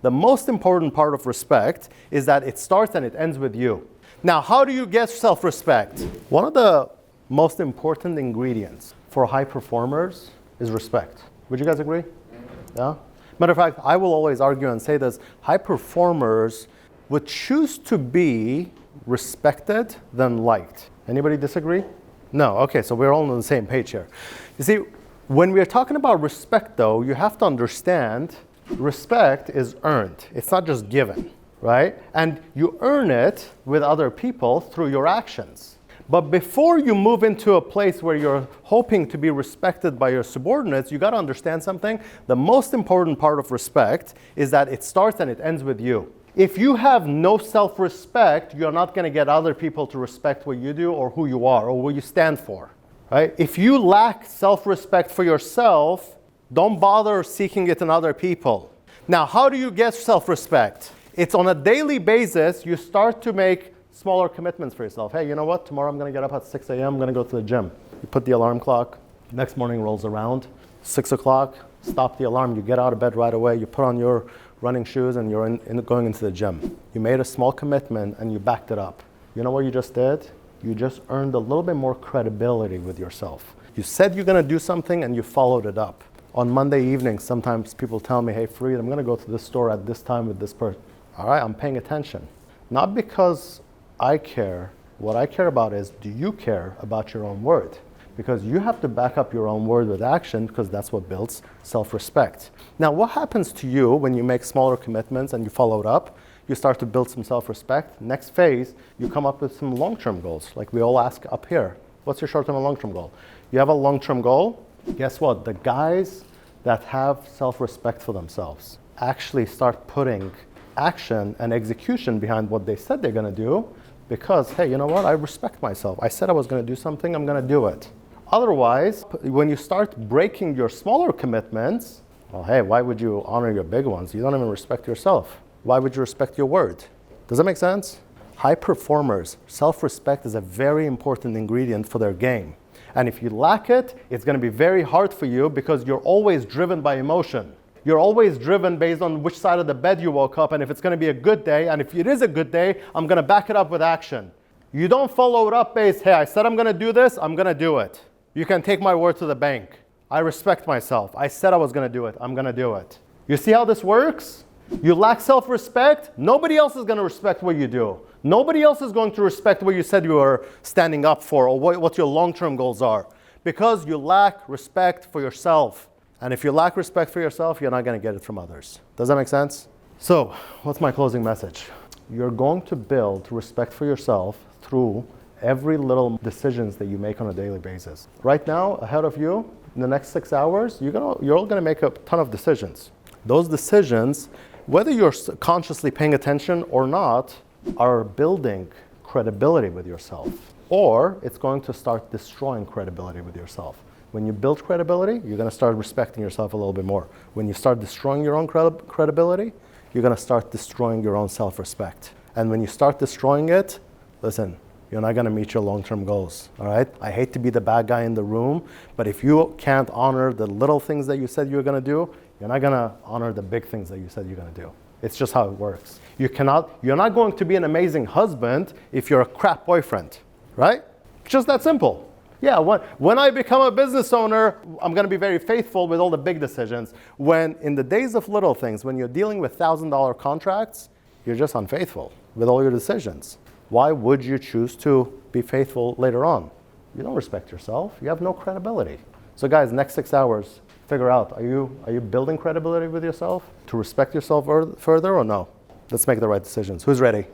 the most important part of respect is that it starts and it ends with you. Now, how do you get self-respect? One of the most important ingredients for high performers is respect. Would you guys agree? Yeah? Matter of fact, I will always argue and say this, high performers would choose to be respected than liked. Anybody disagree? No, okay, so we're all on the same page here. You see, when we're talking about respect though, you have to understand respect is earned. It's not just given, right? And you earn it with other people through your actions. But before you move into a place where you're hoping to be respected by your subordinates, you gotta understand something. The most important part of respect is that it starts and it ends with you. If you have no self-respect, you're not gonna get other people to respect what you do or who you are or what you stand for, right? If you lack self-respect for yourself, don't bother seeking it in other people. Now, how do you get self-respect? It's on a daily basis, you start to make smaller commitments for yourself. Hey, you know what? Tomorrow I'm gonna get up at 6 a.m., I'm gonna go to the gym. You put the alarm clock, next morning rolls around, 6 o'clock, stop the alarm, you get out of bed right away, you put on your running shoes and you're going into the gym. You made a small commitment and you backed it up. You know what you just did? You just earned a little bit more credibility with yourself. You said you're gonna do something and you followed it up. On Monday evenings, sometimes people tell me, hey Farid, I'm gonna go to this store at this time with this person. All right, I'm paying attention. Not because I care. What I care about is, do you care about your own word? Because you have to back up your own word with action because that's what builds self-respect. Now, what happens to you when you make smaller commitments and you follow it up? You start to build some self-respect. Next phase, you come up with some long-term goals, like we all ask up here. What's your short-term and long-term goal? You have a long-term goal. Guess what? The guys that have self-respect for themselves actually start putting action and execution behind what they said they're gonna do because, hey, you know what? I respect myself. I said I was gonna do something, I'm gonna do it. Otherwise, when you start breaking your smaller commitments, well, hey, why would you honor your big ones? You don't even respect yourself. Why would you respect your word? Does that make sense? High performers, self-respect is a very important ingredient for their game. And if you lack it, it's gonna be very hard for you because you're always driven by emotion. You're always driven based on which side of the bed you woke up and if it's gonna be a good day, and if it is a good day, I'm gonna back it up with action. You don't follow it up based, hey, I said I'm gonna do this, I'm gonna do it. You can take my word to the bank. I respect myself. I said I was gonna do it, I'm gonna do it. You see how this works? You lack self-respect, nobody else is gonna respect what you do. Nobody else is going to respect what you said you were standing up for or what your long-term goals are because you lack respect for yourself. And if you lack respect for yourself, you're not gonna get it from others. Does that make sense? So, what's my closing message? You're going to build respect for yourself through every little decisions that you make on a daily basis. Right now, ahead of you, in the next 6 hours, you're all gonna make a ton of decisions. Those decisions, whether you're consciously paying attention or not, are building credibility with yourself, or it's going to start destroying credibility with yourself. When you build credibility, you're gonna start respecting yourself a little bit more. When you start destroying your own credibility, you're gonna start destroying your own self-respect. And when you start destroying it, listen, you're not gonna meet your long-term goals, all right? I hate to be the bad guy in the room, but if you can't honor the little things that you said you were gonna do, you're not gonna honor the big things that you said you're gonna do. It's just how it works. You're not going to be an amazing husband if you're a crap boyfriend, right? Just that simple. Yeah, when I become a business owner, I'm gonna be very faithful with all the big decisions. When in the days of little things, when you're dealing with $1,000 contracts, you're just unfaithful with all your decisions. Why would you choose to be faithful later on? You don't respect yourself, you have no credibility. So guys, next 6 hours, figure out, are you building credibility with yourself to respect yourself further or no? Let's make the right decisions. Who's ready?